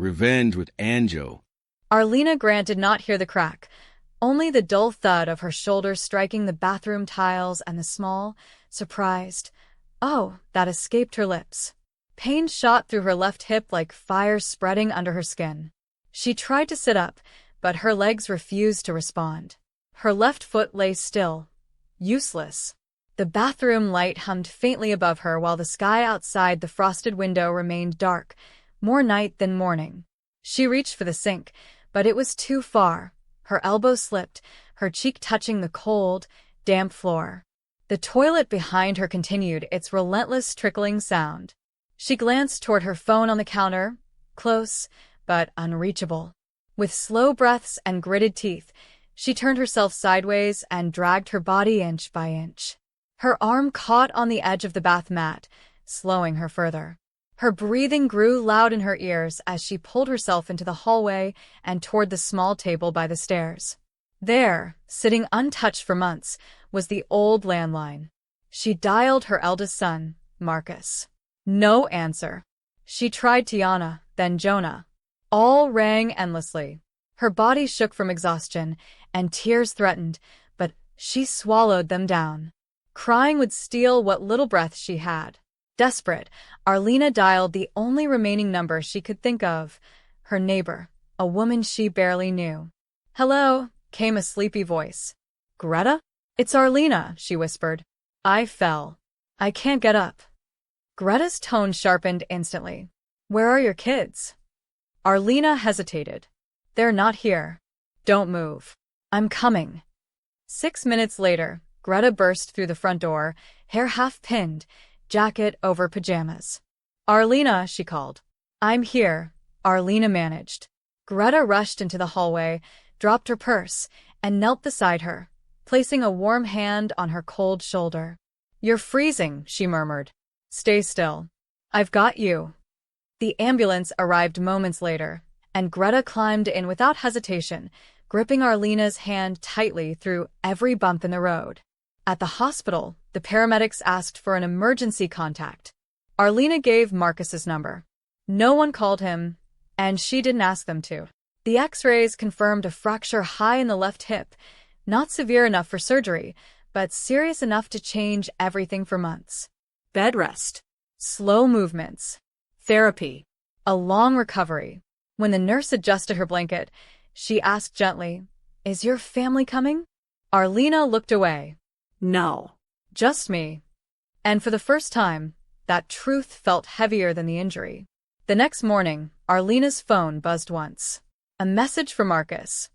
Revenge with Anjo. Arlena Grant did not hear the crack, only the dull thud of her shoulders striking the bathroom tiles and the small, surprised "oh" that escaped her lips. Pain shot through her left hip like fire spreading under her skin. She tried to sit up, but her legs refused to respond. Her left foot lay still, useless. The bathroom light hummed faintly above her while the sky outside the frosted window remained dark, more night than morning. She reached for the sink, but it was too far. Her elbow slipped, her cheek touching the cold, damp floor. The toilet behind her continued its relentless trickling sound. She glanced toward her phone on the counter, close, but unreachable. With slow breaths and gritted teeth, she turned herself sideways and dragged her body inch by inch. Her arm caught on the edge of the bath mat, slowing her further. Her breathing grew loud in her ears as she pulled herself into the hallway and toward the small table by the stairs. There, sitting untouched for months, was the old landline. She dialed her eldest son, Marcus. No answer. She tried Tiana, then Jonah. All rang endlessly. Her body shook from exhaustion, and tears threatened, but she swallowed them down. Crying would steal what little breath she had. Desperate, Arlena dialed the only remaining number she could think of, her neighbor, a woman she barely knew. "Hello," came a sleepy voice. "Greta? It's Arlena," she whispered. "I fell. I can't get up." Greta's tone sharpened instantly. "Where are your kids?" Arlena hesitated. "They're not here. Don't move. I'm coming." 6 minutes later, Greta burst through the front door, hair half-pinned, jacket over pajamas. "Arlena," she called. "I'm here," Arlena managed. Greta rushed into the hallway, dropped her purse, and knelt beside her, placing a warm hand on her cold shoulder. "You're freezing," she murmured. "Stay still. I've got you." The ambulance arrived moments later, and Greta climbed in without hesitation, gripping Arlena's hand tightly through every bump in the road. At the hospital, the paramedics asked for an emergency contact. Arlena gave Marcus's number. No one called him, and she didn't ask them to. The X-rays confirmed a fracture high in the left hip, not severe enough for surgery, but serious enough to change everything for months. Bed rest, slow movements, therapy, a long recovery. When the nurse adjusted her blanket, she asked gently, "Is your family coming?" Arlena looked away. "No, just me." And for the first time, that truth felt heavier than the injury. The next morning, Arlena's phone buzzed once. A message from Marcus.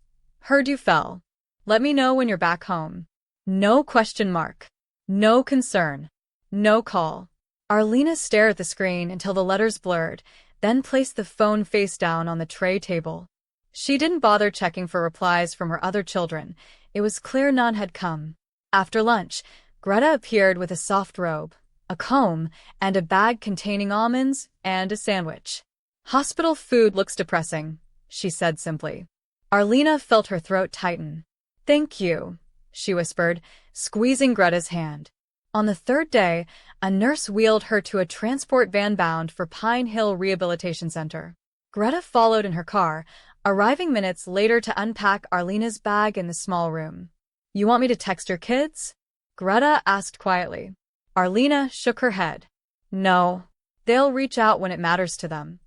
"Heard you fell. Let me know when you're back home." No question mark. No concern. No call. Arlena stared at the screen until the letters blurred, then placed the phone face down on the tray table. She didn't bother checking for replies from her other children. It was clear none had come. After lunch, Greta appeared with a soft robe, a comb, and a bag containing almonds and a sandwich. "Hospital food looks depressing," she said simply. Arlena felt her throat tighten. "Thank you," she whispered, squeezing Greta's hand. On the third day, a nurse wheeled her to a transport van bound for Pine Hill Rehabilitation Center. Greta followed in her car, arriving minutes later to unpack Arlena's bag in the small room. "You want me to text your kids?" Greta asked quietly. Arlena shook her head. "No, they'll reach out when it matters to them."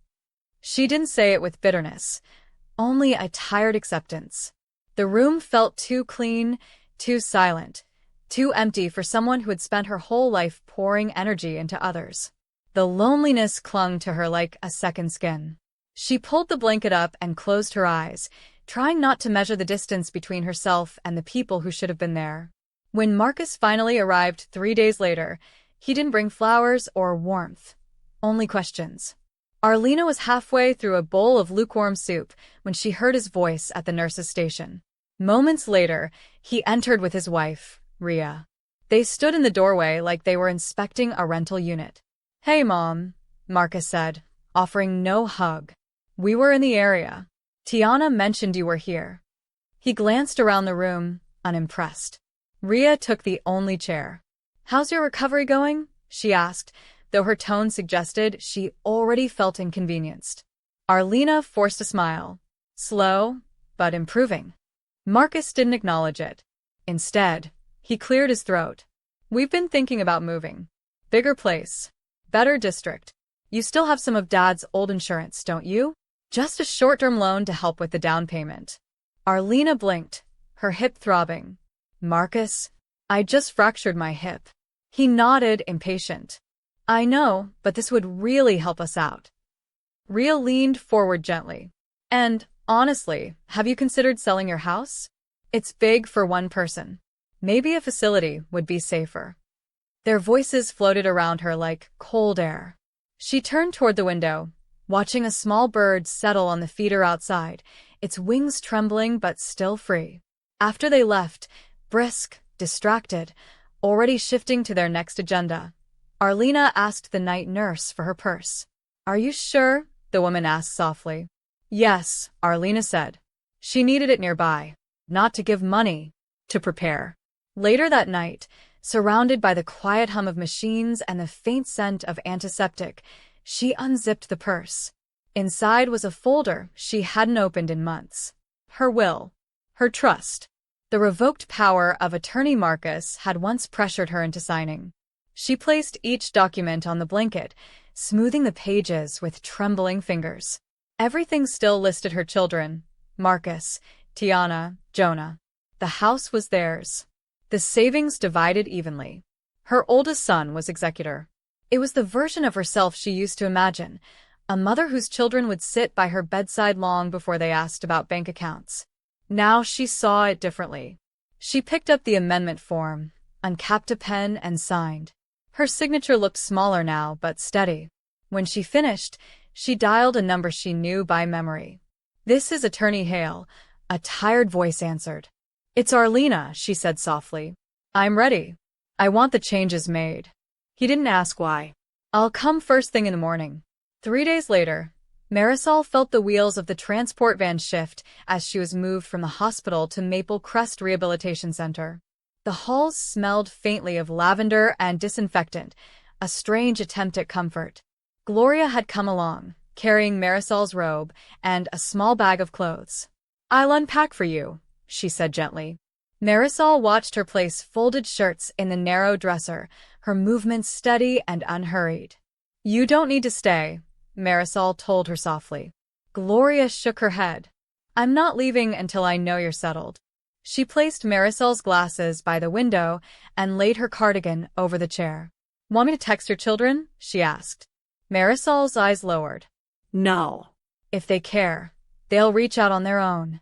She didn't say it with bitterness, only a tired acceptance. The room felt too clean, too silent, too empty for someone who had spent her whole life pouring energy into others. The loneliness clung to her like a second skin. She pulled the blanket up and closed her eyes, trying not to measure the distance between herself and the people who should have been there. When Marcus finally arrived 3 days later, he didn't bring flowers or warmth, only questions. Arlena was halfway through a bowl of lukewarm soup when she heard his voice at the nurse's station. Moments later, he entered with his wife, Rhea. They stood in the doorway like they were inspecting a rental unit. "Hey, Mom," Marcus said, offering no hug. "We were in the area. Tiana mentioned you were here." He glanced around the room, unimpressed. Rhea took the only chair. "How's your recovery going?" she asked, though her tone suggested she already felt inconvenienced. Arlena forced a smile. Slow, but improving. Marcus didn't acknowledge it. Instead, he cleared his throat. We've been thinking about moving. Bigger place. Better district. You still have some of Dad's old insurance, don't you? Just a short-term loan to help with the down payment. Arlena blinked, her hip throbbing. Marcus? I just fractured my hip. He nodded, impatient. I know, but this would really help us out. Rhea leaned forward gently. And, honestly, have you considered selling your house? It's big for one person. Maybe a facility would be safer. Their voices floated around her like cold air. She turned toward the window, watching a small bird settle on the feeder outside, its wings trembling but still free. After they left, brisk, distracted, already shifting to their next agenda, Arlena asked the night nurse for her purse. Are you sure? The woman asked softly. Yes, Arlena said. She needed it nearby, not to give money, to prepare. Later that night, surrounded by the quiet hum of machines and the faint scent of antiseptic, she unzipped the purse. Inside was a folder she hadn't opened in months. Her will. Her trust. The revoked power of attorney Marcus had once pressured her into signing. She placed each document on the blanket, smoothing the pages with trembling fingers. Everything still listed her children: Marcus, Tiana, Jonah. The house was theirs. The savings divided evenly. Her oldest son was executor. It was the version of herself she used to imagine, a mother whose children would sit by her bedside long before they asked about bank accounts. Now she saw it differently. She picked up the amendment form, uncapped a pen, and signed. Her signature looked smaller now, but steady. When she finished, she dialed a number she knew by memory. This is Attorney Hale, a tired voice answered. It's Arlena, she said softly. I'm ready. I want the changes made. He didn't ask why. I'll come first thing in the morning. 3 days later, Marisol felt the wheels of the transport van shift as she was moved from the hospital to Maple Crest Rehabilitation Center. The halls smelled faintly of lavender and disinfectant, a strange attempt at comfort. Gloria had come along, carrying Marisol's robe and a small bag of clothes. I'll unpack for you, she said gently. Marisol watched her place folded shirts in the narrow dresser, her movements steady and unhurried. You don't need to stay, Marisol told her softly. Gloria shook her head. I'm not leaving until I know you're settled. She placed Marisol's glasses by the window and laid her cardigan over the chair. Want me to text your children? She asked. Marisol's eyes lowered. No. If they care, they'll reach out on their own.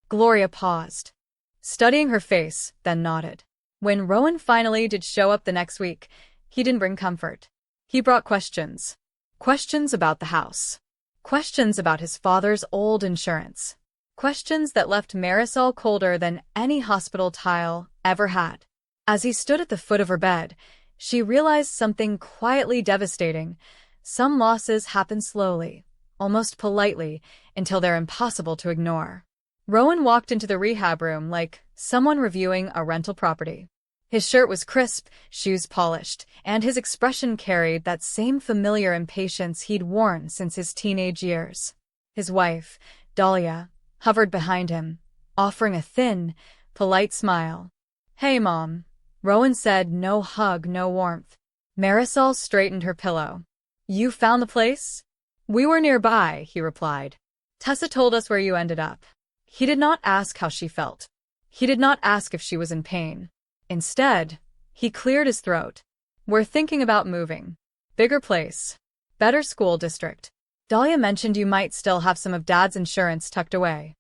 Gloria paused, studying her face, then nodded. When Rowan finally did show up the next week, he didn't bring comfort. He brought questions. Questions about the house. Questions about his father's old insurance. Questions that left Marisol colder than any hospital tile ever had. As he stood at the foot of her bed, she realized something quietly devastating. Some losses happen slowly, almost politely, until they're impossible to ignore. Rowan walked into the rehab room like someone reviewing a rental property. His shirt was crisp, shoes polished, and his expression carried that same familiar impatience he'd worn since his teenage years. His wife, Dahlia, hovered behind him, offering a thin, polite smile. Hey, Mom, Rowan said, no hug, no warmth. Marisol straightened her pillow. You found the place? We were nearby, he replied. Tessa told us where you ended up. He did not ask how she felt. He did not ask if she was in pain. Instead, he cleared his throat. We're thinking about moving. Bigger place. Better school district. Dahlia mentioned you might still have some of Dad's insurance tucked away.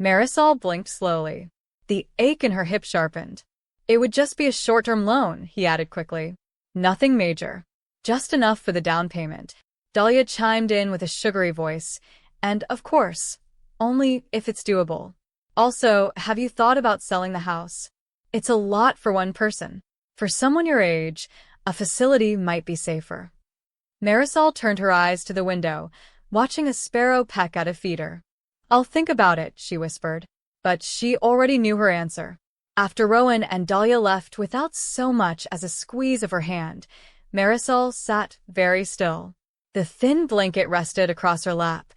Marisol blinked slowly. The ache in her hip sharpened. It would just be a short-term loan, he added quickly. Nothing major. Just enough for the down payment. Dahlia chimed in with a sugary voice. And, of course, only if it's doable. Also, have you thought about selling the house? It's a lot for one person. For someone your age, a facility might be safer. Marisol turned her eyes to the window, watching a sparrow peck at a feeder. I'll think about it, she whispered. But she already knew her answer. After Rowan and Dahlia left without so much as a squeeze of her hand, Marisol sat very still. The thin blanket rested across her lap,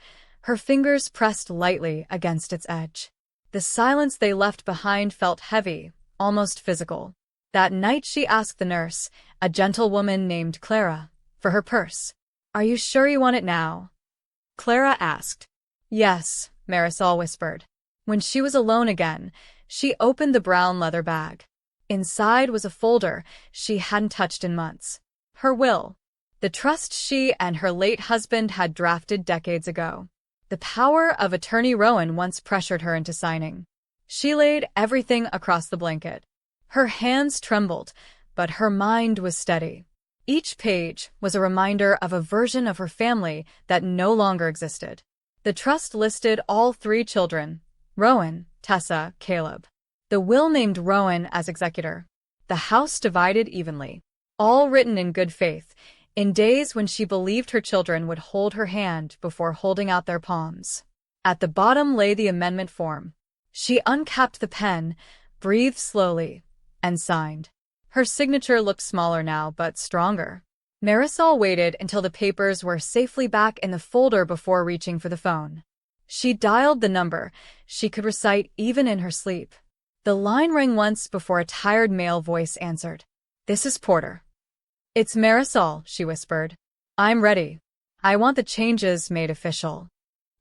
Her fingers pressed lightly against its edge. The silence they left behind felt heavy, almost physical. That night she asked the nurse, a gentle woman named Clara, for her purse. "Are you sure you want it now?" Clara asked. "Yes," Marisol whispered. When she was alone again, she opened the brown leather bag. Inside was a folder she hadn't touched in months. Her will. The trust she and her late husband had drafted decades ago. The power of attorney Rowan once pressured her into signing. She laid everything across the blanket. Her hands trembled, but her mind was steady. Each page was a reminder of a version of her family that no longer existed. The trust listed all 3 children: Rowan, Tessa, Caleb. The will named Rowan as executor. The house divided evenly. All written in good faith, in days when she believed her children would hold her hand before holding out their palms. At the bottom lay the amendment form. She uncapped the pen, breathed slowly, and signed. Her signature looked smaller now, but stronger. Marisol waited until the papers were safely back in the folder before reaching for the phone. She dialed the number she could recite even in her sleep. The line rang once before a tired male voice answered. "This is Porter." "It's Marisol," she whispered. "I'm ready. I want the changes made official."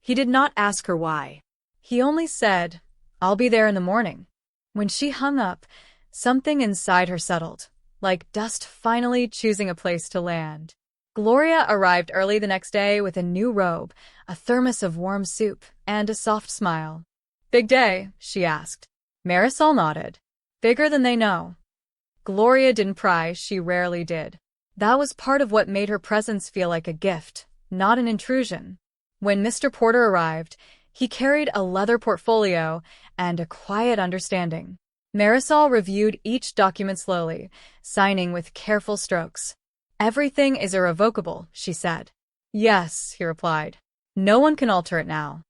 He did not ask her why. He only said, "I'll be there in the morning." When she hung up, something inside her settled, like dust finally choosing a place to land. Gloria arrived early the next day with a new robe, a thermos of warm soup, and a soft smile. "Big day?" she asked. Marisol nodded. "Bigger than they know." Gloria didn't pry, she rarely did. That was part of what made her presence feel like a gift, not an intrusion. When Mr. Porter arrived, he carried a leather portfolio and a quiet understanding. Marisol reviewed each document slowly, signing with careful strokes. "Everything is irrevocable," she said. "Yes," he replied. "No one can alter it now."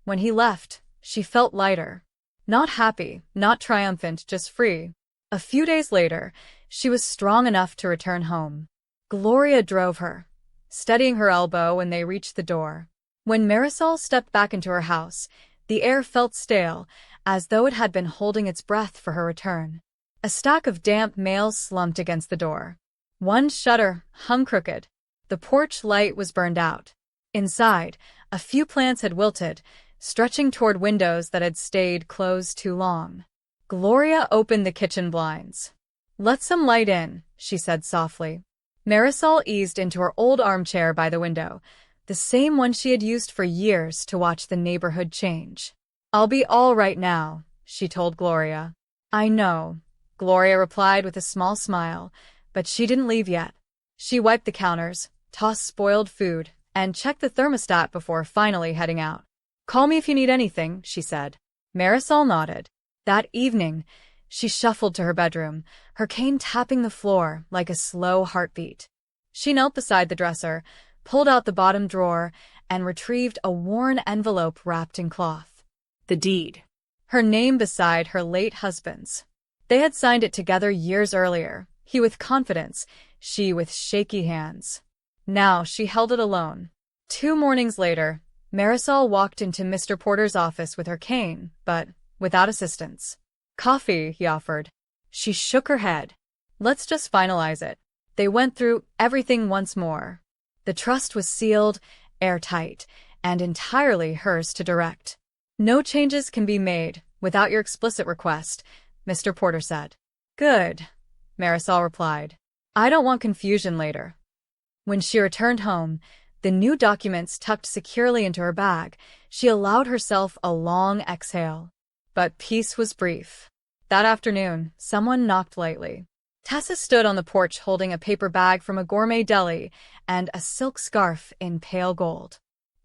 When he left, she felt lighter. Not happy, not triumphant, just free. A few days later, she was strong enough to return home. Gloria drove her, steadying her elbow when they reached the door. When Marisol stepped back into her house, the air felt stale, as though it had been holding its breath for her return. A stack of damp mail slumped against the door. One shutter hung crooked. The porch light was burned out. Inside, a few plants had wilted, stretching toward windows that had stayed closed too long. Gloria opened the kitchen blinds. "Let some light in," she said softly. Marisol eased into her old armchair by the window, the same one she had used for years to watch the neighborhood change. "I'll be all right now," she told Gloria. "I know," Gloria replied with a small smile, but she didn't leave yet. She wiped the counters, tossed spoiled food, and checked the thermostat before finally heading out. "Call me if you need anything," she said. Marisol nodded. That evening, she shuffled to her bedroom, her cane tapping the floor like a slow heartbeat. She knelt beside the dresser, pulled out the bottom drawer, and retrieved a worn envelope wrapped in cloth. The deed. Her name beside her late husband's. They had signed it together years earlier, he with confidence, she with shaky hands. Now she held it alone. 2 mornings later, Marisol walked into Mr. Porter's office with her cane, but without assistance. "Coffee," he offered. She shook her head. "Let's just finalize it." They went through everything once more. The trust was sealed, airtight, and entirely hers to direct. "No changes can be made without your explicit request," Mr. Porter said. "Good," Marisol replied. "I don't want confusion later." When she returned home, the new documents tucked securely into her bag, she allowed herself a long exhale. But peace was brief. That afternoon, someone knocked lightly. Tessa stood on the porch holding a paper bag from a gourmet deli and a silk scarf in pale gold.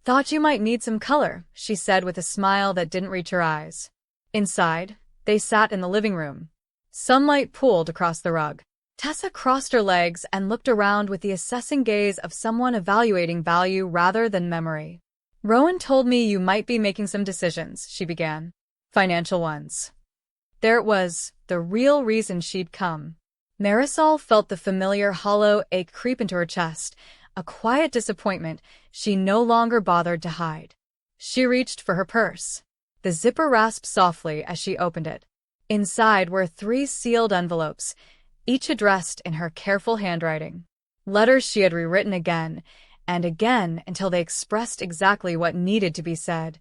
"Thought you might need some color," she said with a smile that didn't reach her eyes. Inside, they sat in the living room. Sunlight pooled across the rug. Tessa crossed her legs and looked around with the assessing gaze of someone evaluating value rather than memory. "Rowan told me you might be making some decisions," she began. "Financial ones." There it was, the real reason she'd come. Marisol felt the familiar hollow ache creep into her chest, a quiet disappointment she no longer bothered to hide. She reached for her purse. The zipper rasped softly as she opened it. Inside were 3 sealed envelopes, each addressed in her careful handwriting. Letters she had rewritten again and again until they expressed exactly what needed to be said.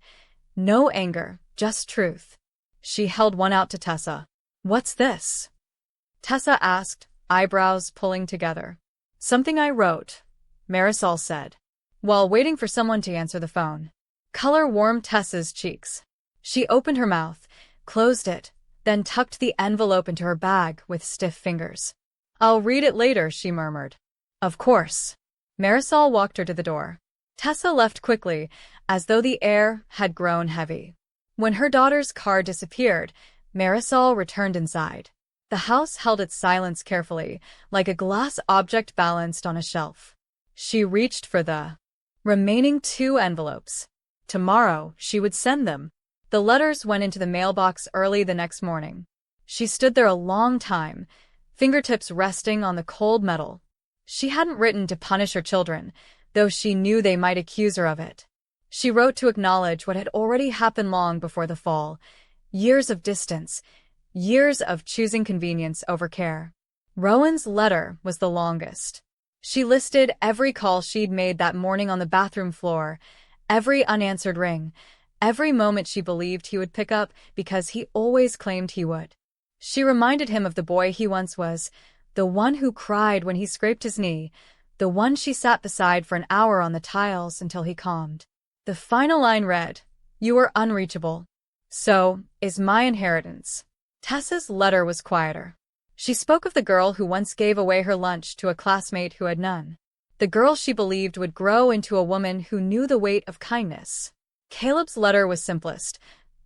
No anger, just truth. She held one out to Tessa. "What's this?" Tessa asked, eyebrows pulling together. "Something I wrote," Marisol said, while waiting for someone to answer the phone. Color warmed Tessa's cheeks. She opened her mouth, closed it, then tucked the envelope into her bag with stiff fingers. "I'll read it later," she murmured. "Of course." Marisol walked her to the door. Tessa left quickly, as though the air had grown heavy. When her daughter's car disappeared, Marisol returned inside. The house held its silence carefully, like a glass object balanced on a shelf. She reached for the remaining 2 envelopes. Tomorrow, she would send them. The letters went into the mailbox early the next morning. She stood there a long time, fingertips resting on the cold metal. She hadn't written to punish her children, though she knew they might accuse her of it. She wrote to acknowledge what had already happened long before the fall. Years of distance, years of choosing convenience over care. Rowan's letter was the longest. She listed every call she'd made that morning on the bathroom floor, every unanswered ring, every moment she believed he would pick up because he always claimed he would. She reminded him of the boy he once was, the one who cried when he scraped his knee, the one she sat beside for an hour on the tiles until he calmed. The final line read, "You are unreachable. So is my inheritance." Tessa's letter was quieter. She spoke of the girl who once gave away her lunch to a classmate who had none. The girl she believed would grow into a woman who knew the weight of kindness. Caleb's letter was simplest.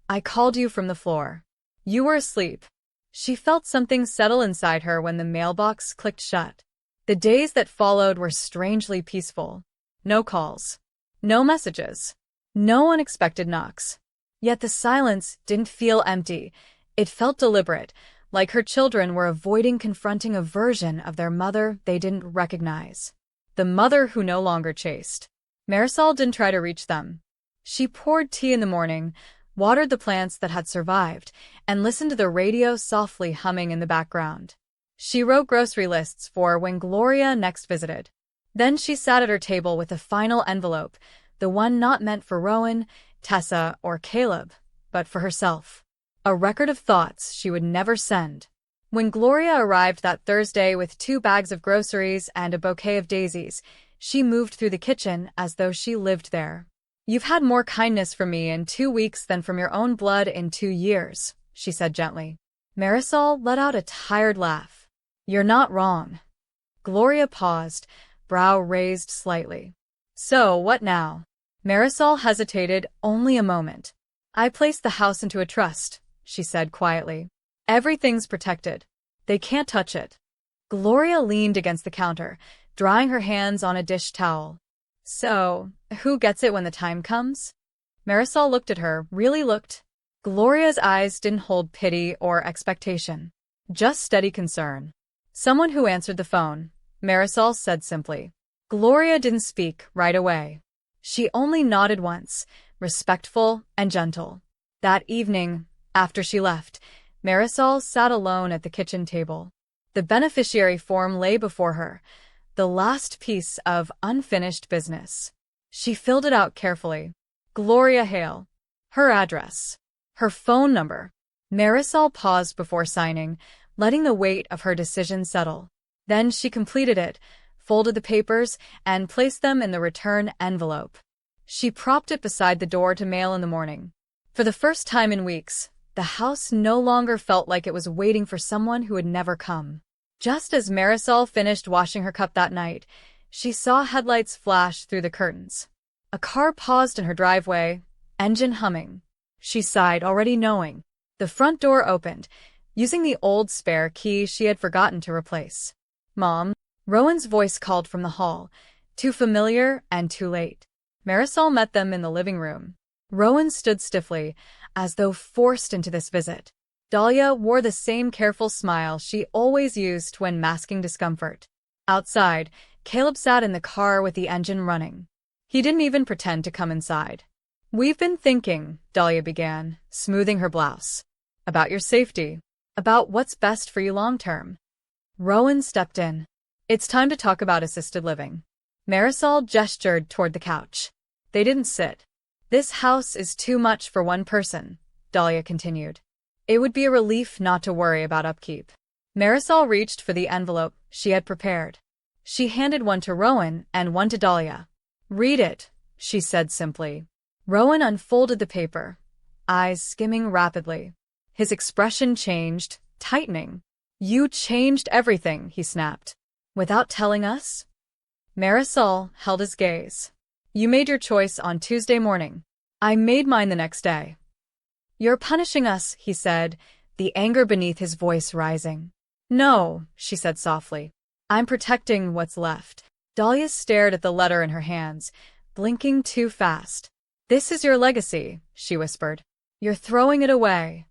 "I called you from the floor. You were asleep." She felt something settle inside her when the mailbox clicked shut. The days that followed were strangely peaceful. No calls. No messages. No unexpected knocks. Yet the silence didn't feel empty. It felt deliberate, like her children were avoiding confronting a version of their mother they didn't recognize. The mother who no longer chased. Marisol didn't try to reach them. She poured tea in the morning, watered the plants that had survived, and listened to the radio softly humming in the background. She wrote grocery lists for when Gloria next visited. Then she sat at her table with the final envelope, the one not meant for Rowan, Tessa, or Caleb, but for herself. A record of thoughts she would never send. When Gloria arrived that Thursday with 2 bags of groceries and a bouquet of daisies, she moved through the kitchen as though she lived there. "You've had more kindness from me in 2 weeks than from your own blood in 2 years, she said gently. Marisol let out a tired laugh. "You're not wrong." Gloria paused, brow raised slightly. "So, what now?" Marisol hesitated only a moment. "I placed the house into a trust," she said quietly. "Everything's protected. They can't touch it." Gloria leaned against the counter, drying her hands on a dish towel. "So, who gets it when the time comes?" Marisol looked at her, really looked. Gloria's eyes didn't hold pity or expectation, just steady concern. "Someone who answered the phone," Marisol said simply. Gloria didn't speak right away. She only nodded once, respectful and gentle. That evening, after she left, Marisol sat alone at the kitchen table. The beneficiary form lay before her, the last piece of unfinished business. She filled it out carefully. Gloria Hale. Her address. Her phone number. Marisol paused before signing, letting the weight of her decision settle. Then she completed it, folded the papers, and placed them in the return envelope. She propped it beside the door to mail in the morning. For the first time in weeks, the house no longer felt like it was waiting for someone who would never come. Just as Marisol finished washing her cup that night, she saw headlights flash through the curtains. A car paused in her driveway, engine humming. She sighed, already knowing. The front door opened, using the old spare key she had forgotten to replace. "Mom," Rowan's voice called from the hall, too familiar and too late. Marisol met them in the living room. Rowan stood stiffly, as though forced into this visit. Dahlia wore the same careful smile she always used when masking discomfort. Outside, Caleb sat in the car with the engine running. He didn't even pretend to come inside. "We've been thinking," Dahlia began, smoothing her blouse, "about your safety, about what's best for you long term." Rowan stepped in. "It's time to talk about assisted living." Marisol gestured toward the couch. They didn't sit. "This house is too much for one person," Dahlia continued. "It would be a relief not to worry about upkeep." Marisol reached for the envelope she had prepared. She handed one to Rowan and one to Dahlia. "Read it," she said simply. Rowan unfolded the paper, eyes skimming rapidly. His expression changed, tightening. "You changed everything," he snapped. "Without telling us?" Marisol held his gaze. "You made your choice on Tuesday morning. I made mine the next day." "You're punishing us," he said, the anger beneath his voice rising. "No," she said softly. "I'm protecting what's left." Dahlia stared at the letter in her hands, blinking too fast. "This is your legacy," she whispered. "You're throwing it away."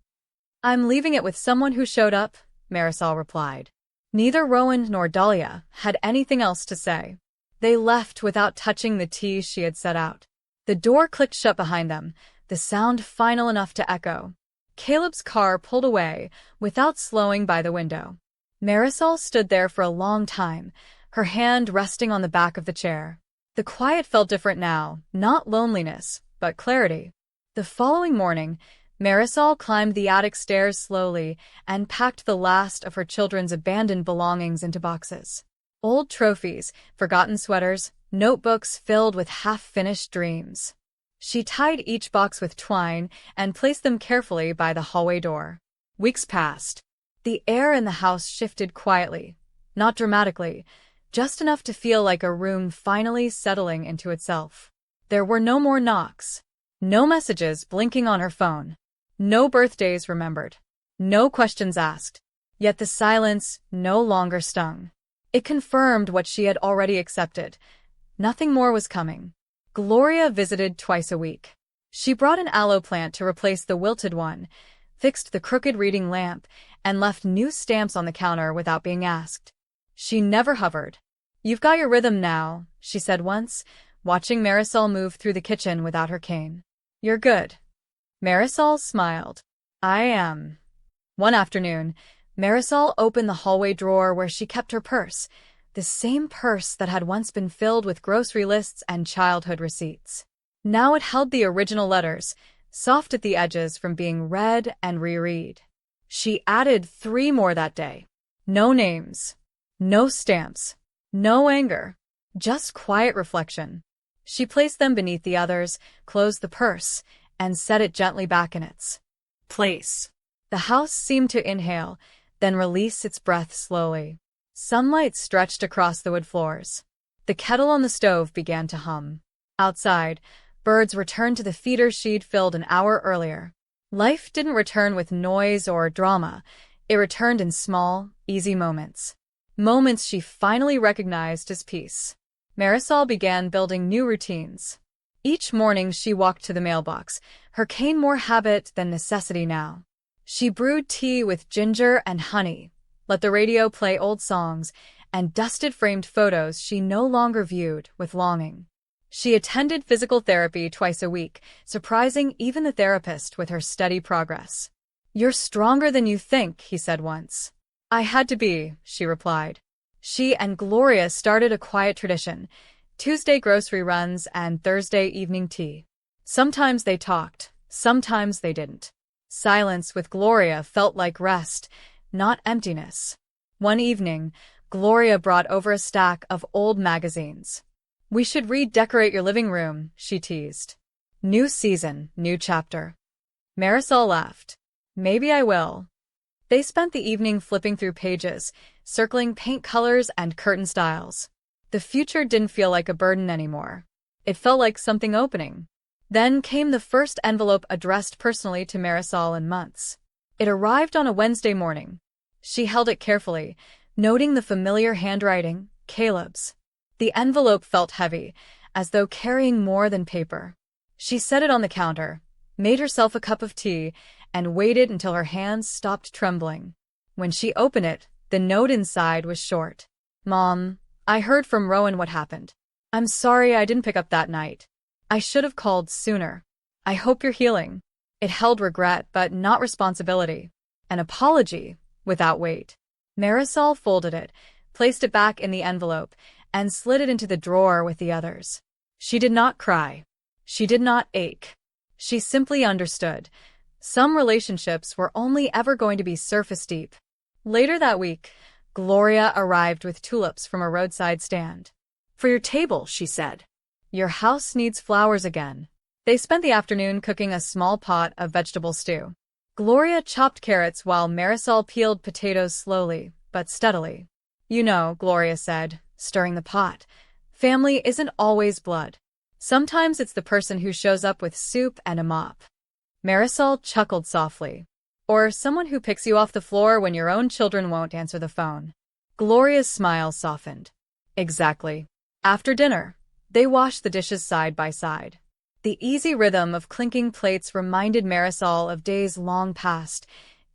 "I'm leaving it with someone who showed up," Marisol replied. Neither Rowan nor Dahlia had anything else to say. They left without touching the tea she had set out. The door clicked shut behind them, the sound final enough to echo. Caleb's car pulled away, without slowing by the window. Marisol stood there for a long time, her hand resting on the back of the chair. The quiet felt different now, not loneliness, but clarity. The following morning, Marisol climbed the attic stairs slowly and packed the last of her children's abandoned belongings into boxes. Old trophies, forgotten sweaters, notebooks filled with half-finished dreams. She tied each box with twine and placed them carefully by the hallway door. Weeks passed. The air in the house shifted quietly, not dramatically, just enough to feel like a room finally settling into itself. There were no more knocks, no messages blinking on her phone, no birthdays remembered, no questions asked. Yet the silence no longer stung. It confirmed what she had already accepted. Nothing more was coming. Gloria visited twice a week. She brought an aloe plant to replace the wilted one, fixed the crooked reading lamp, and left new stamps on the counter without being asked. She never hovered. "You've got your rhythm now," she said once, watching Marisol move through the kitchen without her cane. "You're good." Marisol smiled. "I am." One afternoon, Marisol opened the hallway drawer where she kept her purse, the same purse that had once been filled with grocery lists and childhood receipts. Now it held the original letters, soft at the edges from being read and reread. She added 3 more that day. No names, no stamps, no anger, just quiet reflection. She placed them beneath the others, closed the purse, and set it gently back in its place. The house seemed to inhale, then release its breath slowly. Sunlight stretched across the wood floors. The kettle on the stove began to hum. Outside, birds returned to the feeder she'd filled an hour earlier. Life didn't return with noise or drama. It returned in small, easy moments. Moments she finally recognized as peace. Marisol began building new routines. Each morning she walked to the mailbox, her cane more habit than necessity now. She brewed tea with ginger and honey, let the radio play old songs, and dusted framed photos she no longer viewed with longing. She attended physical therapy twice a week, surprising even the therapist with her steady progress. "You're stronger than you think," he said once. "I had to be," she replied. She and Gloria started a quiet tradition: Tuesday grocery runs and Thursday evening tea. Sometimes they talked, sometimes they didn't. Silence with Gloria felt like rest, not emptiness. One evening, Gloria brought over a stack of old magazines. "We should redecorate your living room," she teased. "New season, new chapter." Marisol laughed. "Maybe I will." They spent the evening flipping through pages, circling paint colors and curtain styles. The future didn't feel like a burden anymore. It felt like something opening. Then came the first envelope addressed personally to Marisol in months. It arrived on a Wednesday morning. She held it carefully, noting the familiar handwriting, Caleb's. The envelope felt heavy, as though carrying more than paper. She set it on the counter, made herself a cup of tea, and waited until her hands stopped trembling. When she opened it, the note inside was short. "Mom, I heard from Rowan what happened. I'm sorry I didn't pick up that night. I should have called sooner." I hope you're healing. It held regret, but not responsibility. An apology, without weight. Marisol folded it, placed it back in the envelope, and slid it into the drawer with the others. She did not cry. She did not ache. She simply understood. Some relationships were only ever going to be surface deep. Later that week, Gloria arrived with tulips from a roadside stand. "For your table," she said. "Your house needs flowers again." They spent the afternoon cooking a small pot of vegetable stew. Gloria chopped carrots while Marisol peeled potatoes slowly, but steadily. "You know," Gloria said, stirring the pot, "family isn't always blood. Sometimes it's the person who shows up with soup and a mop." Marisol chuckled softly. "Or someone who picks you off the floor when your own children won't answer the phone." Gloria's smile softened. "Exactly." After dinner, they washed the dishes side by side. The easy rhythm of clinking plates reminded Marisol of days long past,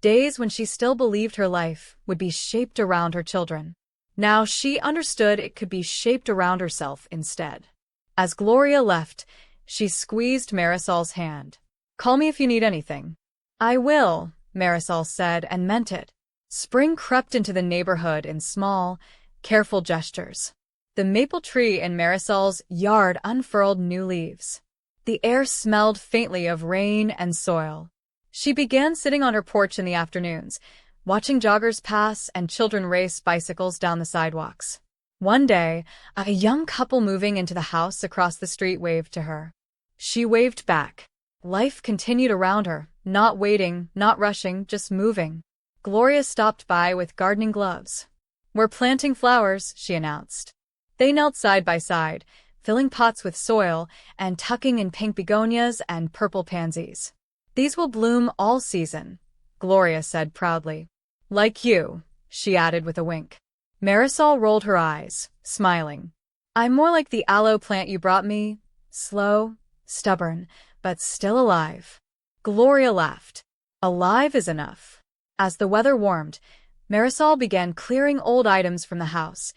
days when she still believed her life would be shaped around her children. Now she understood it could be shaped around herself instead. As Gloria left, she squeezed Marisol's hand. "Call me if you need anything." "I will," Marisol said, and meant it. Spring crept into the neighborhood in small, careful gestures. The maple tree in Marisol's yard unfurled new leaves. The air smelled faintly of rain and soil. She began sitting on her porch in the afternoons, watching joggers pass and children race bicycles down the sidewalks. One day, a young couple moving into the house across the street waved to her. She waved back. Life continued around her, not waiting, not rushing, just moving. Gloria stopped by with gardening gloves. "We're planting flowers," she announced. They knelt side by side, filling pots with soil and tucking in pink begonias and purple pansies. "These will bloom all season," Gloria said proudly. "Like you," she added with a wink. Marisol rolled her eyes, smiling. "I'm more like the aloe plant you brought me, slow, stubborn, but still alive." Gloria laughed. "Alive is enough." As the weather warmed, Marisol began clearing old items from the house,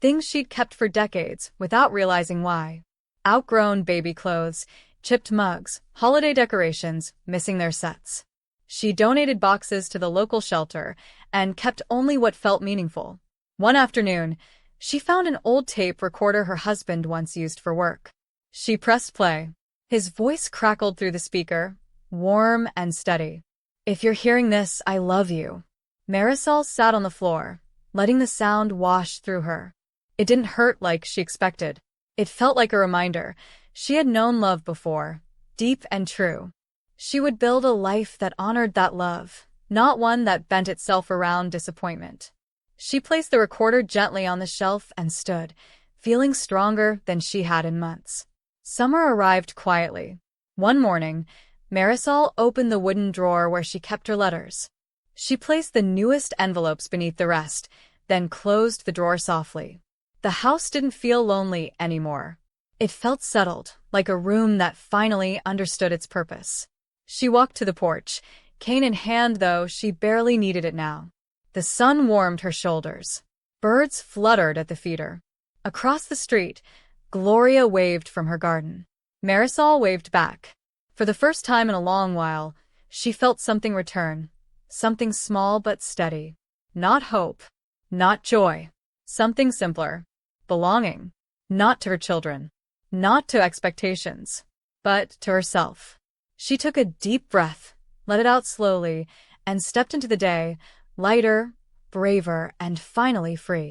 things she'd kept for decades without realizing why. Outgrown baby clothes, chipped mugs, holiday decorations, missing their sets. She donated boxes to the local shelter and kept only what felt meaningful. One afternoon, she found an old tape recorder her husband once used for work. She pressed play. His voice crackled through the speaker, warm and steady. "If you're hearing this, I love you." Marisol sat on the floor, letting the sound wash through her. It didn't hurt like she expected. It felt like a reminder. She had known love before, deep and true. She would build a life that honored that love, not one that bent itself around disappointment. She placed the recorder gently on the shelf and stood, feeling stronger than she had in months. Summer arrived quietly. One morning, Marisol opened the wooden drawer where she kept her letters. She placed the newest envelopes beneath the rest, then closed the drawer softly. The house didn't feel lonely anymore. It felt settled, like a room that finally understood its purpose. She walked to the porch, cane in hand though she barely needed it now. The sun warmed her shoulders. Birds fluttered at the feeder. Across the street, Gloria waved from her garden. Marisol waved back. For the first time in a long while, she felt something return, something small but steady. Not hope, not joy, something simpler. Belonging, not to her children, not to expectations, but to herself. She took a deep breath, let it out slowly, and stepped into the day, lighter, braver, and finally free.